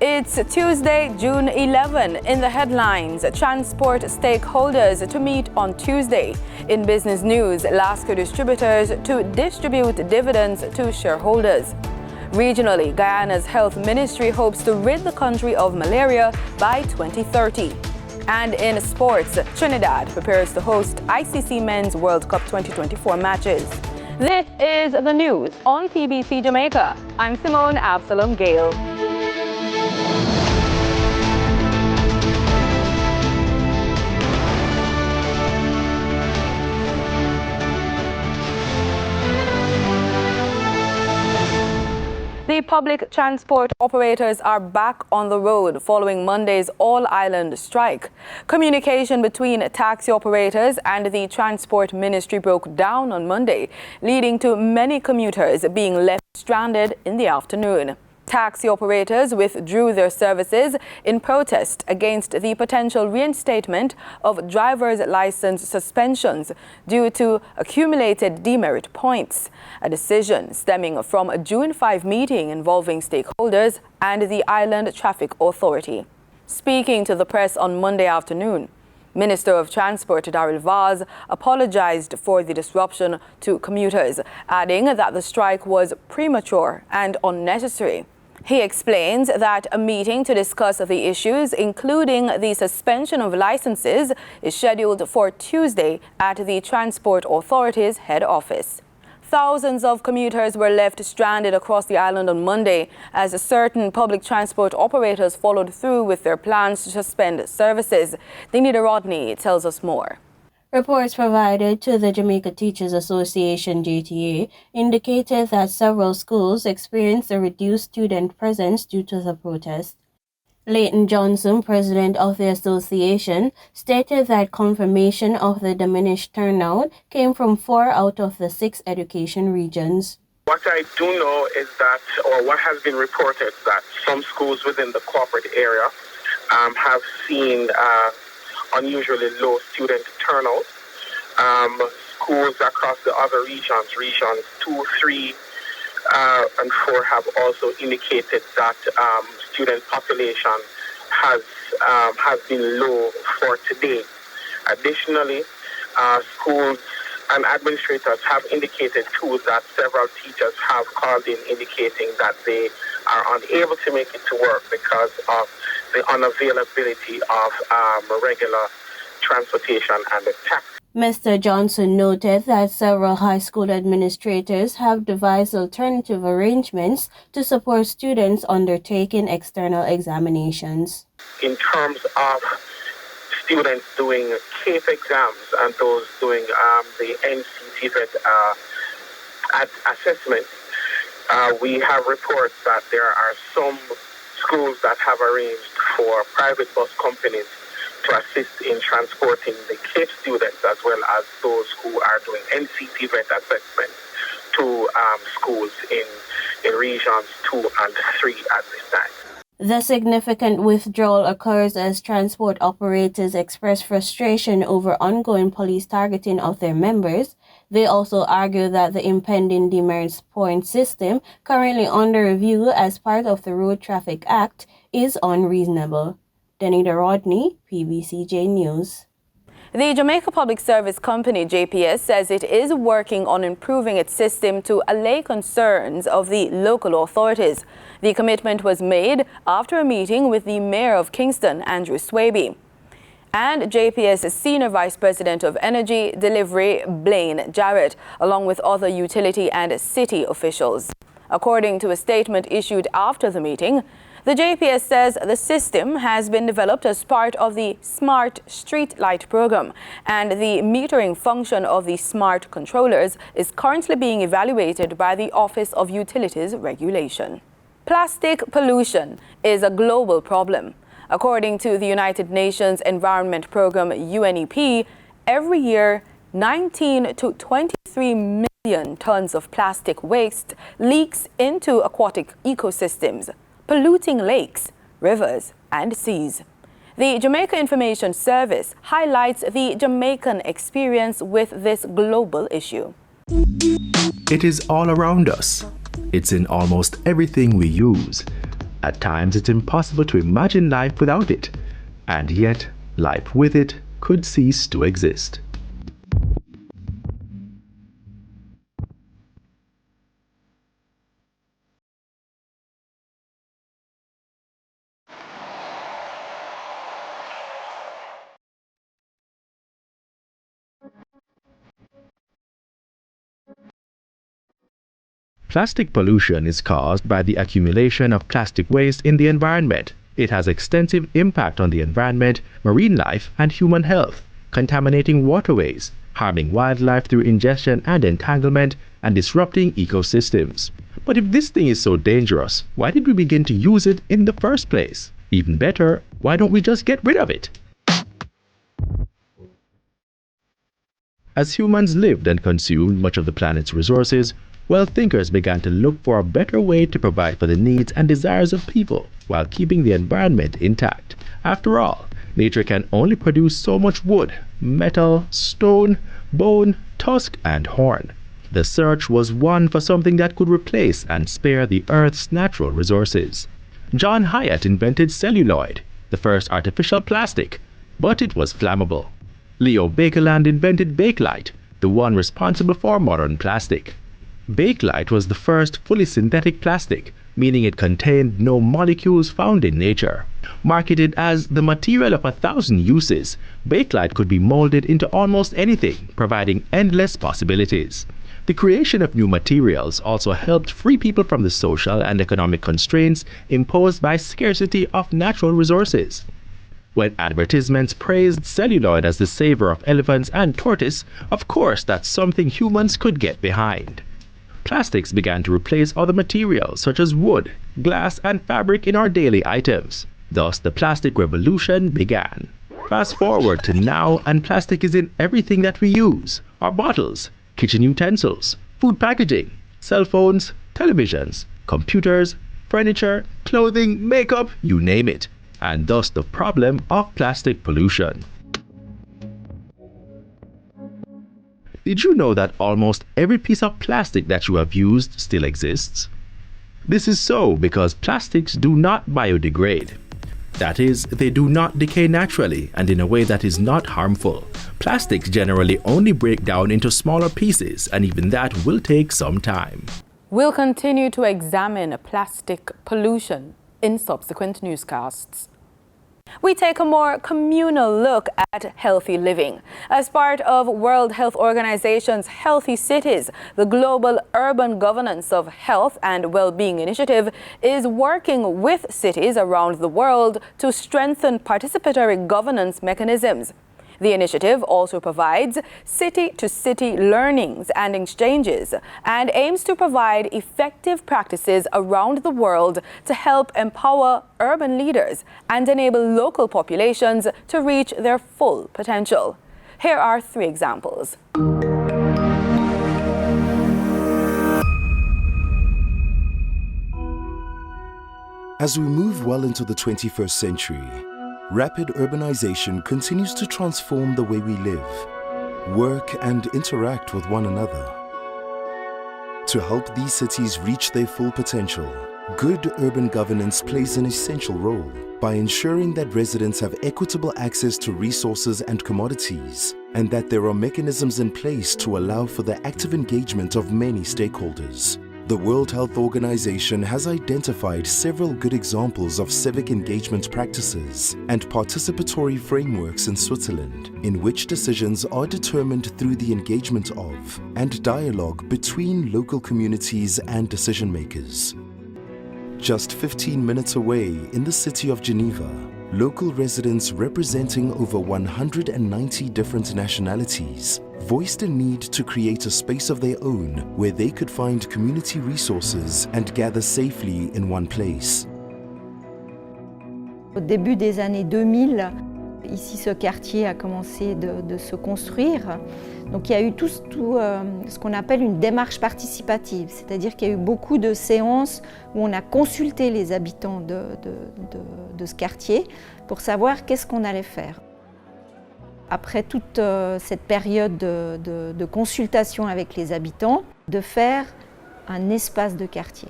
It's Tuesday, June 11. In the headlines, transport stakeholders to meet on Tuesday. In business news, Lasco distributors to distribute dividends to shareholders. Regionally, Guyana's health ministry hopes to rid the country of malaria by 2030. And in sports, Trinidad prepares to host ICC Men's World Cup 2024 matches. This is the news on PBC Jamaica. I'm Simone Absalom Gale. The public transport operators are back on the road following Monday's all-island strike. Communication between taxi operators and the Transport Ministry broke down on Monday, leading to many commuters being left stranded in the afternoon. Taxi operators withdrew their services in protest against the potential reinstatement of driver's license suspensions due to accumulated demerit points, a decision stemming from a June 5 meeting involving stakeholders and the Island Traffic Authority. Speaking to the press on Monday afternoon, Minister of Transport Daryl Vaz apologized for the disruption to commuters, adding that the strike was premature and unnecessary. He explains that a meeting to discuss the issues, including the suspension of licenses, is scheduled for Tuesday at the Transport Authority's head office. Thousands of commuters were left stranded across the island on Monday as certain public transport operators followed through with their plans to suspend services. Denita Rodney tells us more. Reports provided to the Jamaica Teachers Association JTA indicated that several schools experienced a reduced student presence due to the protest. Leighton Johnson, president of the association, stated that confirmation of the diminished turnout came from 4 out of the 6 education regions. What I do know is that, or what has been reported, that some schools within the corporate area have seen unusually low student turnout. Schools across the other regions 2, 3, and 4 have also indicated that student population has been low for today. Additionally, schools and administrators have indicated too that several teachers have called in indicating that they are unable to make it to work because of the unavailability of regular transportation and the taxi. Mr. Johnson noted that several high school administrators have devised alternative arrangements to support students undertaking external examinations. In terms of students doing CAPE exams and those doing the NCTVET assessment, we have reports that there are some schools that have arranged for private bus companies to assist in transporting the CAPE students as well as those who are doing NCTVET assessment to schools in regions 2 and 3 at this time. The significant withdrawal occurs as transport operators express frustration over ongoing police targeting of their members. They also argue that the impending demerit point system, currently under review as part of the Road Traffic Act, is unreasonable. Denita Rodney, PBCJ News. The Jamaica Public Service Company, JPS, says it is working on improving its system to allay concerns of the local authorities. The commitment was made after a meeting with the Mayor of Kingston, Andrew Swaby, and JPS Senior Vice President of Energy Delivery, Blaine Jarrett, along with other utility and city officials. According to a statement issued after the meeting, the JPS says the system has been developed as part of the Smart Street Light program, and the metering function of the smart controllers is currently being evaluated by the Office of Utilities Regulation. Plastic pollution is a global problem. According to the United Nations Environment Program, UNEP, every year 19 to 23 million tons of plastic waste leaks into aquatic ecosystems, polluting lakes, rivers, and seas. The Jamaica Information Service highlights the Jamaican experience with this global issue. It is all around us. It's in almost everything we use. At times it's impossible to imagine life without it, and yet life with it could cease to exist. Plastic pollution is caused by the accumulation of plastic waste in the environment. It has extensive impact on the environment, marine life, and human health, contaminating waterways, harming wildlife through ingestion and entanglement, and disrupting ecosystems. But if this thing is so dangerous, why did we begin to use it in the first place? Even better, why don't we just get rid of it? As humans lived and consumed much of the planet's resources, thinkers began to look for a better way to provide for the needs and desires of people while keeping the environment intact. After all, nature can only produce so much wood, metal, stone, bone, tusk, and horn. The search was one for something that could replace and spare the Earth's natural resources. John Hyatt invented celluloid, the first artificial plastic, but it was flammable. Leo Baekeland invented bakelite, the one responsible for modern plastic. Bakelite was the first fully synthetic plastic, meaning it contained no molecules found in nature. Marketed as the material of 1,000 uses, bakelite could be molded into almost anything, providing endless possibilities. The creation of new materials also helped free people from the social and economic constraints imposed by scarcity of natural resources. When advertisements praised celluloid as the savior of elephants and tortoise, of course that's something humans could get behind. Plastics began to replace other materials such as wood, glass, and fabric in our daily items. Thus, the plastic revolution began. Fast forward to now, and plastic is in everything that we use. Our bottles, kitchen utensils, food packaging, cell phones, televisions, computers, furniture, clothing, makeup, you name it. And thus the problem of plastic pollution. Did you know that almost every piece of plastic that you have used still exists? This is so because plastics do not biodegrade. That is, they do not decay naturally and in a way that is not harmful. Plastics generally only break down into smaller pieces, and even that will take some time. We'll continue to examine plastic pollution in subsequent newscasts. We take a more communal look at healthy living. As part of World Health Organization's Healthy Cities, the Global Urban Governance of Health and Well-being Initiative is working with cities around the world to strengthen participatory governance mechanisms. The initiative also provides city-to-city learnings and exchanges and aims to provide effective practices around the world to help empower urban leaders and enable local populations to reach their full potential. Here are 3 examples. As we move well into the 21st century, rapid urbanization continues to transform the way we live, work, and interact with one another. To help these cities reach their full potential, good urban governance plays an essential role by ensuring that residents have equitable access to resources and commodities, and that there are mechanisms in place to allow for the active engagement of many stakeholders. The World Health Organization has identified several good examples of civic engagement practices and participatory frameworks in Switzerland, in which decisions are determined through the engagement of and dialogue between local communities and decision makers. Just 15 minutes away in the city of Geneva, local residents representing over 190 different nationalities voiced a need to create a space of their own where they could find community resources and gather safely in one place. Au début des années 2000, ici ce quartier a commencé de se construire. Donc il y a eu tout ce qu'on appelle une démarche participative, c'est-à-dire qu'il y a eu beaucoup de séances où on a consulté les habitants de ce quartier pour savoir qu'est-ce qu'on allait faire. Après toute cette période de consultation avec les habitants, de faire un espace de quartier.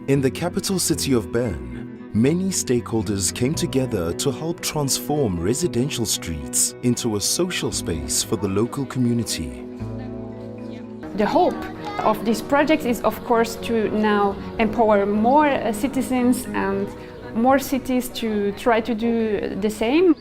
In the capital city of Bern, many stakeholders came together to help transform residential streets into a social space for the local community. The hope of this project is, of course, to now empower more citizens and more cities to try to do the same.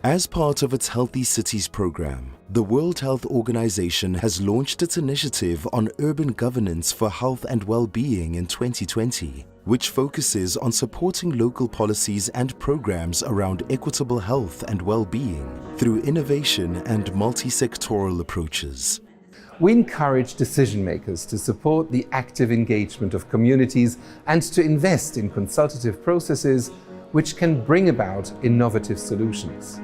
As part of its Healthy Cities program, the World Health Organization has launched its initiative on urban governance for health and well-being in 2020, which focuses on supporting local policies and programs around equitable health and well-being through innovation and multi-sectoral approaches. We encourage decision makers to support the active engagement of communities and to invest in consultative processes which can bring about innovative solutions.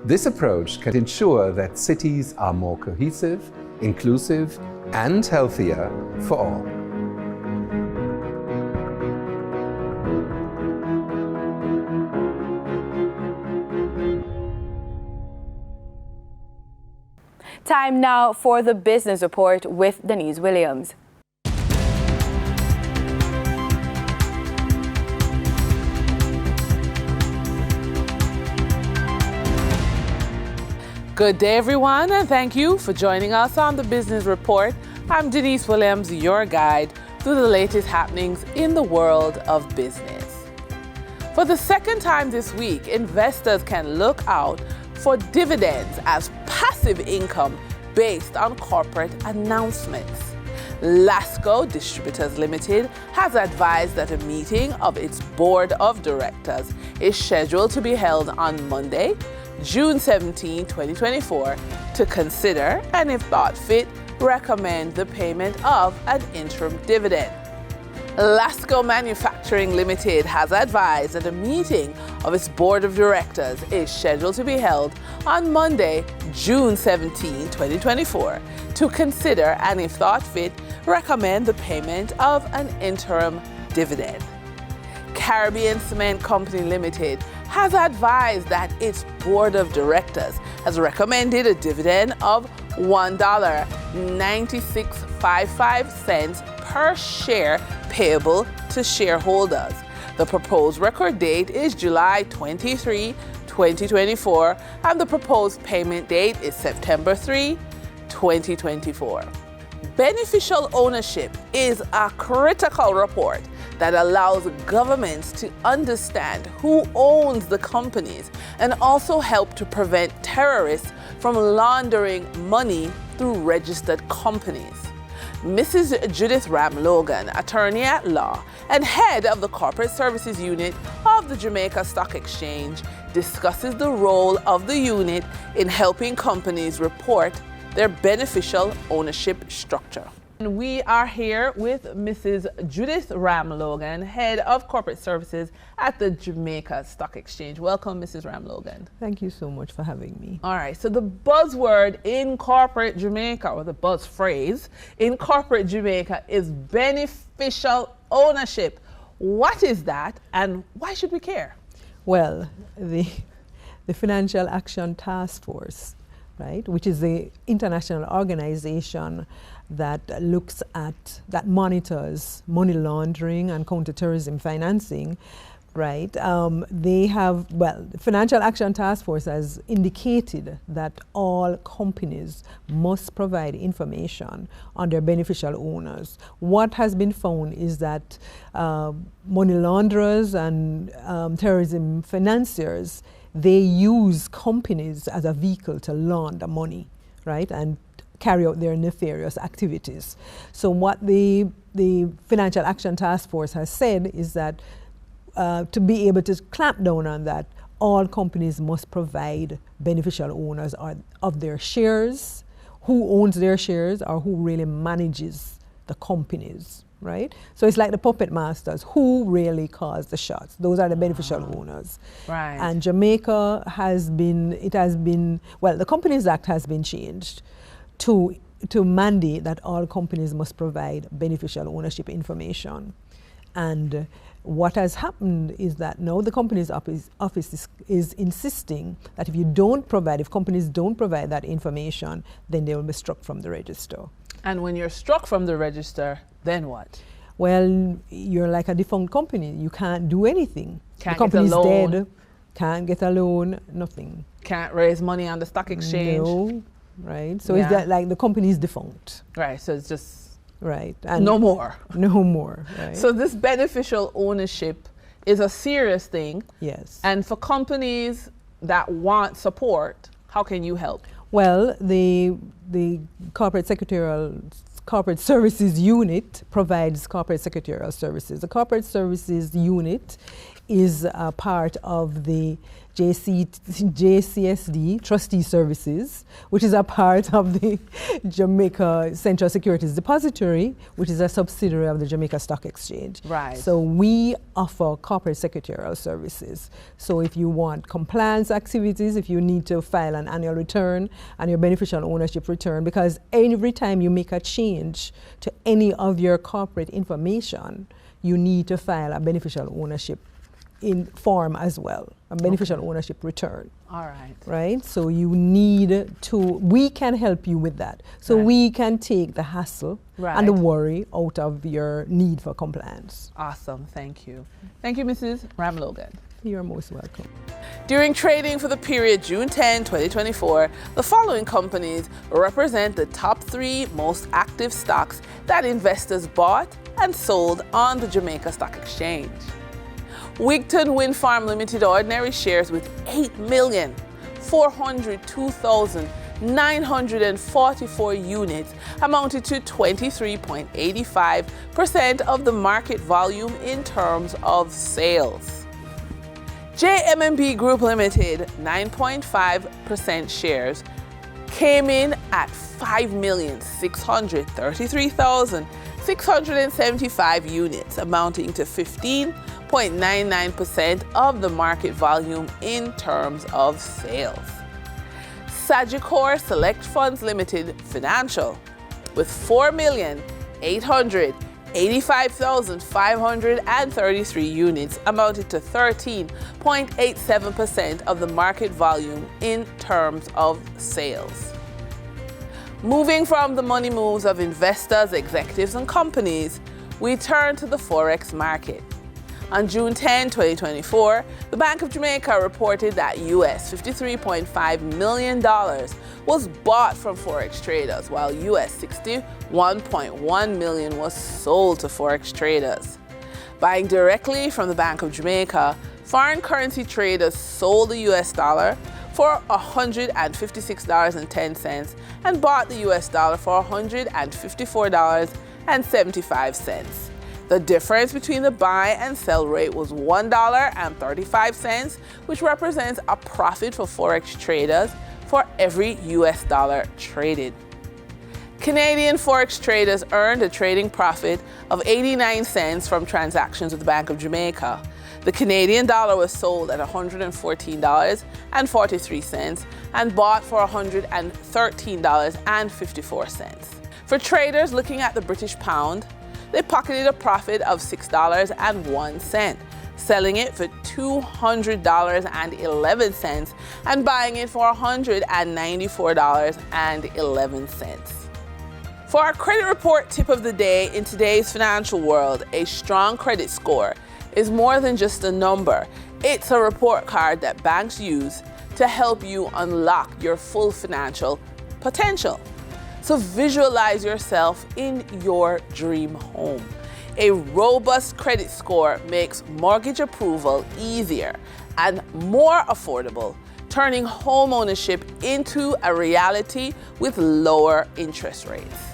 This approach can ensure that cities are more cohesive, inclusive, and healthier for all. Time now for the business report with Denise Williams. Good day, everyone, and thank you for joining us on the Business Report. I'm Denise Williams, your guide through the latest happenings in the world of business. For the second time this week, investors can look out for dividends as passive income based on corporate announcements. Lasco Distributors Limited has advised that a meeting of its board of directors is scheduled to be held on Monday, June 17, 2024, to consider and, if thought fit, recommend the payment of an interim dividend. Lasco Manufacturing Limited has advised that a meeting of its board of directors is scheduled to be held on Monday, June 17, 2024, to consider and, if thought fit, recommend the payment of an interim dividend. Caribbean Cement Company Limited has advised that its board of directors has recommended a dividend of $1.9655 per share payable to shareholders. The proposed record date is July 23, 2024, and the proposed payment date is September 3, 2024. Beneficial ownership is a critical report that allows governments to understand who owns the companies and also help to prevent terrorists from laundering money through registered companies. Mrs. Judith Ram-Logan, attorney at law and head of the Corporate Services Unit of the Jamaica Stock Exchange, discusses the role of the unit in helping companies report their beneficial ownership structure. And we are here with Mrs. Judith Ram-Logan, head of corporate services at the Jamaica Stock Exchange. Welcome, Mrs. Ram-Logan. Thank you so much for having me. All right, so the buzzword in corporate Jamaica, or the buzz phrase in corporate Jamaica, is beneficial ownership. What is that, and why should we care? Well, the Financial Action Task Force, right, which is the international organization that looks at, that monitors money laundering and counterterrorism financing, right? They have, well, the Financial Action Task Force has indicated that all companies must provide information on their beneficial owners. What has been found is that money launderers and terrorism financiers, they use companies as a vehicle to launder money, right, and carry out their nefarious activities. So what the Financial Action Task Force has said is that to be able to clamp down on that, all companies must provide beneficial owners of their shares, who owns their shares or who really manages the companies, right? So it's like the puppet masters, who really calls the shots. Those are the beneficial owners. Right. And Jamaica well, the Companies Act has been changed to mandate that all companies must provide beneficial ownership information. And what has happened is that now the Companies Office is insisting that if companies don't provide that information, then they will be struck from the register. And when you're struck from the register, then what? Well, you're like a defunct company. You can't do anything. Can't the company's get a loan. dead. Can't get a loan. Nothing. Can't raise money on the stock exchange. No, right? So Yeah. it's that like the company is defunct. Right, so it's just Right. And no more. No more. Right? So this beneficial ownership is a serious thing. Yes. And for companies that want support, how can you help? Well, the corporate services unit provides corporate secretarial services. The corporate services unit is a part of the JCSD Trustee Services, which is a part of the Jamaica Central Securities Depository, which is a subsidiary of the Jamaica Stock Exchange. Right. So we offer corporate secretarial services. So if you want compliance activities, if you need to file an annual return and your beneficial ownership return, because every time you make a change to any of your corporate information, you need to file a beneficial ownership in form as well, a beneficial ownership return. All right. Right? So you need to, we can help you with that. So we can take the hassle and the worry out of your need for compliance. Awesome, thank you. Thank you, Mrs. Ramlogan. You're most welcome. During trading for the period June 10, 2024, the following companies represent the top 3 most active stocks that investors bought and sold on the Jamaica Stock Exchange. Wigton Wind Farm Limited ordinary shares with 8,402,944 units amounted to 23.85% of the market volume in terms of sales. JMMB Group Limited 9.5% shares came in at 5,633,675 units, amounting to 15.99% of the market volume in terms of sales. Sagicor Select Funds Limited Financial with 4,885,533 units amounted to 13.87% of the market volume in terms of sales. Moving from the money moves of investors, executives, and companies, we turn to the Forex market. On June 10, 2024, the Bank of Jamaica reported that US $53.5 million was bought from Forex traders, while US $61.1 million was sold to Forex traders. Buying directly from the Bank of Jamaica, foreign currency traders sold the US dollar for $156.10 and bought the US dollar for $154.75. The difference between the buy and sell rate was $1.35, which represents a profit for Forex traders for every US dollar traded. Canadian Forex traders earned a trading profit of 89 cents from transactions with the Bank of Jamaica. The Canadian dollar was sold at $114.43 and bought for $113.54. For traders looking at the British pound, they pocketed a profit of $6.01, selling it for $200.11 and buying it for $194.11. For our credit report tip of the day, in today's financial world, a strong credit score is more than just a number. It's a report card that banks use to help you unlock your full financial potential. So visualize yourself in your dream home. A robust credit score makes mortgage approval easier and more affordable, turning home ownership into a reality with lower interest rates.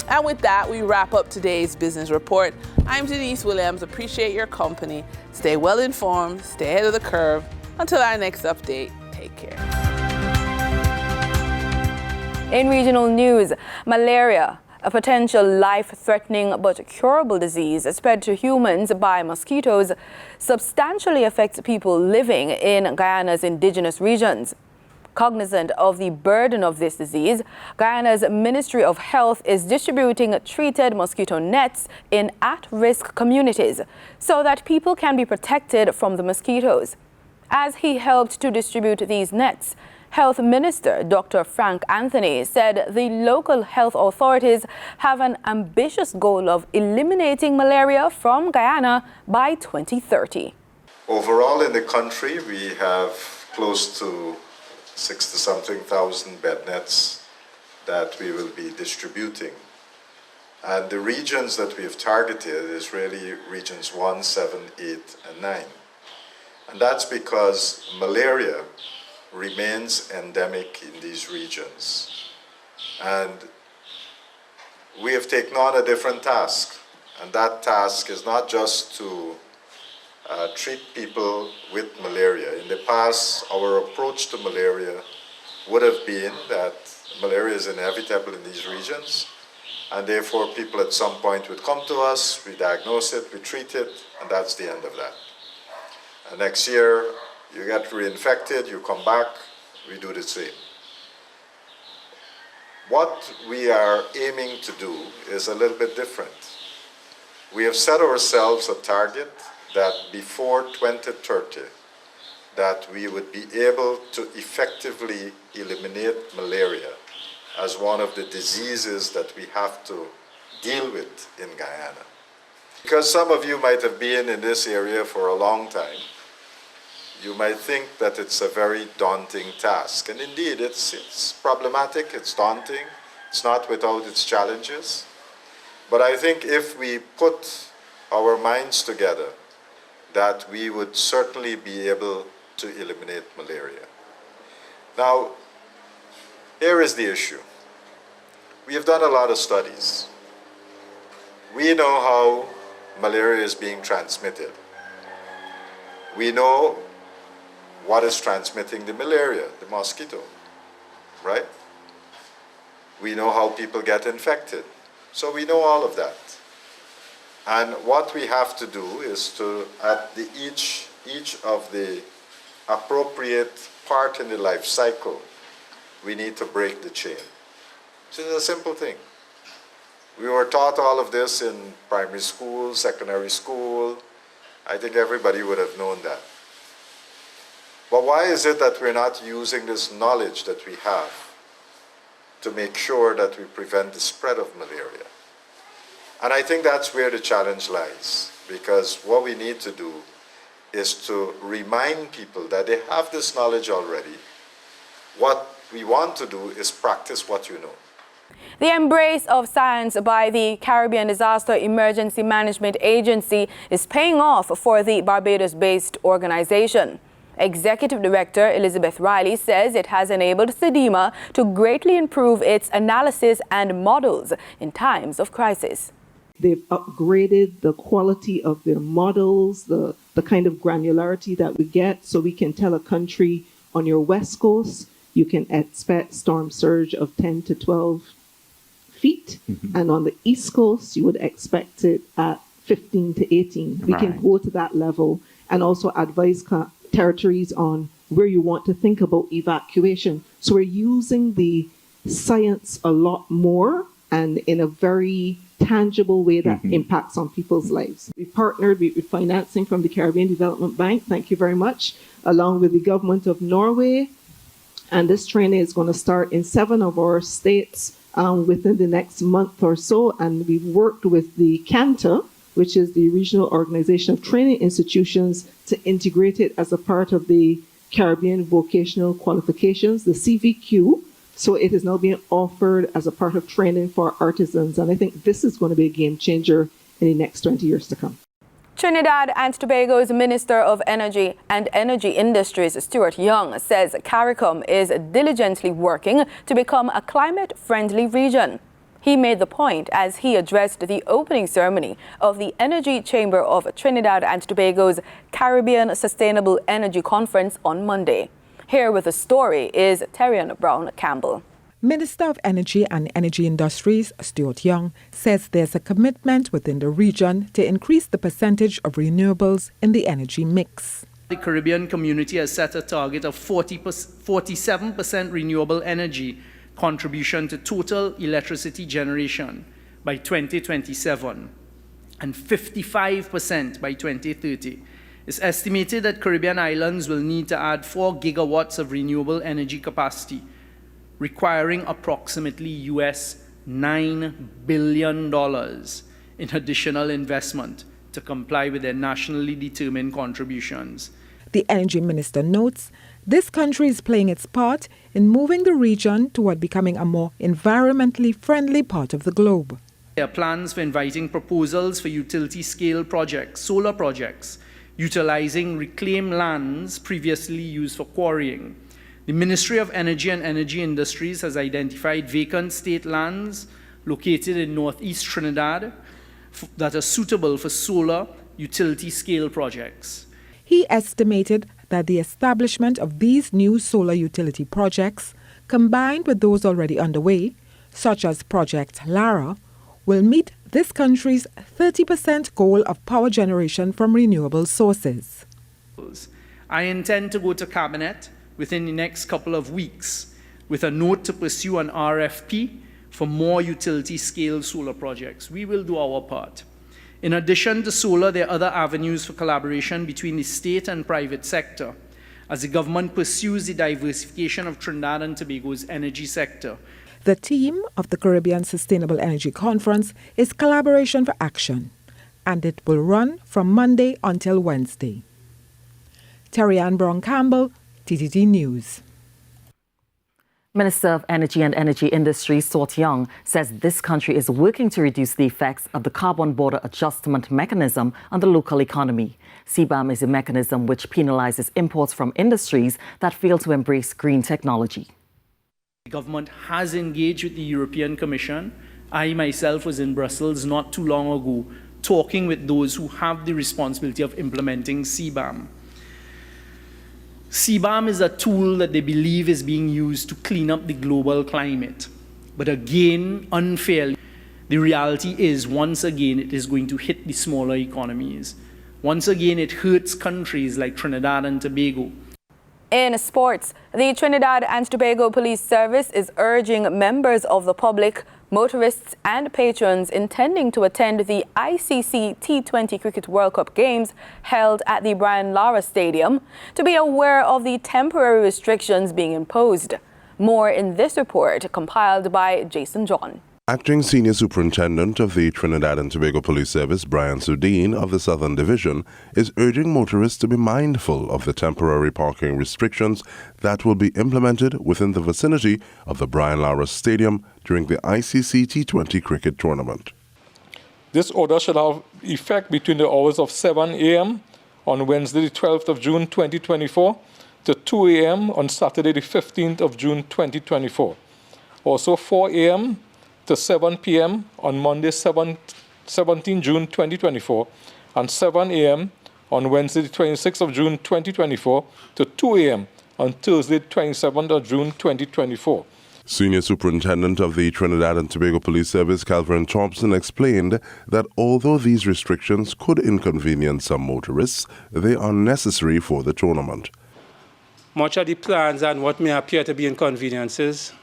And with that, we wrap up today's business report. I'm Denise Williams. Appreciate your company. Stay well informed, stay ahead of the curve. Until our next update, take care. In regional news, malaria, a potential life-threatening but curable disease spread to humans by mosquitoes, substantially affects people living in Guyana's indigenous regions. Cognizant of the burden of this disease, Guyana's Ministry of Health is distributing treated mosquito nets in at-risk communities so that people can be protected from the mosquitoes. As he helped to distribute these nets, Health Minister Dr. Frank Anthony said the local health authorities have an ambitious goal of eliminating malaria from Guyana by 2030. Overall in the country, we have close to 60-something thousand bed nets that we will be distributing. And the regions that we have targeted is really regions 1, 7, 8, and 9. And that's because malaria remains endemic in these regions. And we have taken on a different task. And that task is not just to treat people with malaria. In the past, our approach to malaria would have been that malaria is inevitable in these regions, and therefore people at some point would come to us, we diagnose it, we treat it, and that's the end of that. And next year, you get reinfected, you come back, we do the same. What we are aiming to do is a little bit different. We have set ourselves a target that before 2030, that we would be able to effectively eliminate malaria as one of the diseases that we have to deal with in Guyana. Because some of you might have been in this area for a long time, you might think that it's a very daunting task. And indeed, it's problematic, it's daunting, it's not without its challenges. But I think if we put our minds together, that we would certainly be able to eliminate malaria. Now, here is the issue. We have done a lot of studies. We know how malaria is being transmitted. We know what is transmitting the malaria, the mosquito, right? We know how people get infected. So we know all of that. And what we have to do is to, at each of the appropriate part in the life cycle, we need to break the chain. This is a simple thing. We were taught all of this in primary school, secondary school. I think everybody would have known that. But why is it that we're not using this knowledge that we have to make sure that we prevent the spread of malaria? And I think that's where the challenge lies, because what we need to do is to remind people that they have this knowledge already. What we want to do is practice what you know. The embrace of science by the Caribbean Disaster Emergency Management Agency is paying off for the Barbados-based organization. Executive Director Elizabeth Riley says it has enabled SEDEMA to greatly improve its analysis and models in times of crisis. They've upgraded the quality of their models, the kind of granularity that we get, so we can tell a country on your west coast, you can expect storm surge of 10 to 12 feet, and on the east coast, you would expect it at 15 to 18. We can go to that level and also advise territories on where you want to think about evacuation. So we're using the science a lot more and in a very tangible way that impacts on people's lives. We partnered with financing from the Caribbean Development Bank, thank you very much, along with the government of Norway. And this training is going to start in 7 of our states within the next month or so. And we've worked with the CANTA, which is the Regional Organization of Training Institutions, to integrate it as a part of the Caribbean Vocational Qualifications, the CVQ. So it is now being offered as a part of training for artisans. And I think this is going to be a game changer in the next 20 years to come. Trinidad and Tobago's Minister of Energy and Energy Industries, Stuart Young, says CARICOM is diligently working to become a climate-friendly region. He made the point as he addressed the opening ceremony of the Energy Chamber of Trinidad and Tobago's Caribbean Sustainable Energy Conference on Monday. Here with the story is Terrian Brown Campbell. Minister of Energy and Energy Industries, Stuart Young, says there's a commitment within the region to increase the percentage of renewables in the energy mix. The Caribbean community has set a target of 47% renewable energy contribution to total electricity generation by 2027 and 55% by 2030. It's estimated that Caribbean islands will need to add 4 gigawatts of renewable energy capacity, requiring approximately US $9 billion in additional investment to comply with their nationally determined contributions. The energy minister notes this country is playing its part in moving the region toward becoming a more environmentally friendly part of the globe. There are plans for inviting proposals for utility-scale projects, solar projects, utilizing reclaimed lands previously used for quarrying. The Ministry of Energy and Energy Industries has identified vacant state lands located in northeast Trinidad that are suitable for solar utility-scale projects. He estimated that the establishment of these new solar utility projects, combined with those already underway, such as Project Lara, will meet this country's 30% goal of power generation from renewable sources. I intend to go to Cabinet within the next couple of weeks with a note to pursue an RFP for more utility-scale solar projects. We will do our part. In addition to solar, there are other avenues for collaboration between the state and private sector as the government pursues the diversification of Trinidad and Tobago's energy sector. The theme of the Caribbean Sustainable Energy Conference is Collaboration for Action, and it will run from Monday until Wednesday. Terry Ann Brown-Campbell, TTT News. Minister of Energy and Energy Industries, Sort Young, says this country is working to reduce the effects of the Carbon Border Adjustment Mechanism on the local economy. CBAM is a mechanism which penalizes imports from industries that fail to embrace green technology. The government has engaged with the European Commission. I myself was in Brussels not too long ago talking with those who have the responsibility of implementing CBAM. CBAM is a tool that they believe is being used to clean up the global climate. But again, unfairly, the reality is, once again, it is going to hit the smaller economies. Once again, it hurts countries like Trinidad and Tobago. In sports, the Trinidad and Tobago Police Service is urging members of the public, motorists and patrons intending to attend the ICC T20 Cricket World Cup games held at the Brian Lara Stadium to be aware of the temporary restrictions being imposed. More in this report compiled by Jason John. Acting Senior Superintendent of the Trinidad and Tobago Police Service, Brian Sudeen of the Southern Division, is urging motorists to be mindful of the temporary parking restrictions that will be implemented within the vicinity of the Brian Lara Stadium during the ICC T20 cricket tournament. This order shall have effect between the hours of 7 a.m. on Wednesday, the 12th of June 2024 to 2 a.m. on Saturday, the 15th of June 2024. Also 4 a.m. to 7 p.m. on Monday, 17 June 2024, and 7 a.m. on Wednesday, the 26th of June 2024, to 2 a.m. on Thursday, 27th of June 2024. Senior Superintendent of the Trinidad and Tobago Police Service, Calvin Thompson, explained that although these restrictions could inconvenience some motorists, they are necessary for the tournament. Much of the plans and what may appear to be inconveniences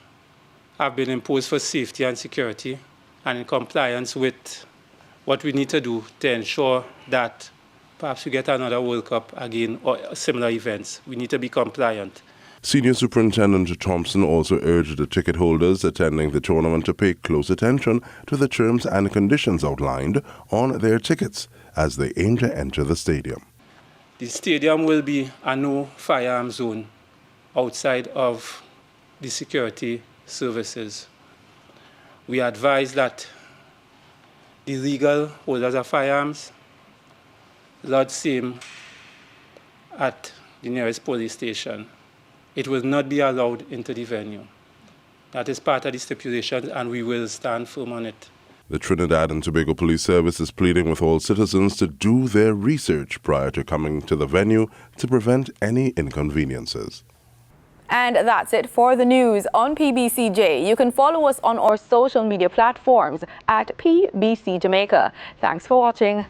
have been imposed for safety and security and in compliance with what we need to do to ensure that perhaps we get another World Cup again or similar events. We need to be compliant. Senior Superintendent Thompson also urged the ticket holders attending the tournament to pay close attention to the terms and conditions outlined on their tickets as they aim to enter the stadium. The stadium will be a no firearm zone outside of the security services. We advise that the legal holders of firearms lodge same at the nearest police station. It will not be allowed into the venue. That is part of the stipulations, and we will stand firm on it. The Trinidad and Tobago Police Service is pleading with all citizens to do their research prior to coming to the venue to prevent any inconveniences. And that's it for the news on PBCJ. You can follow us on our social media platforms at PBCJamaica. Thanks for watching.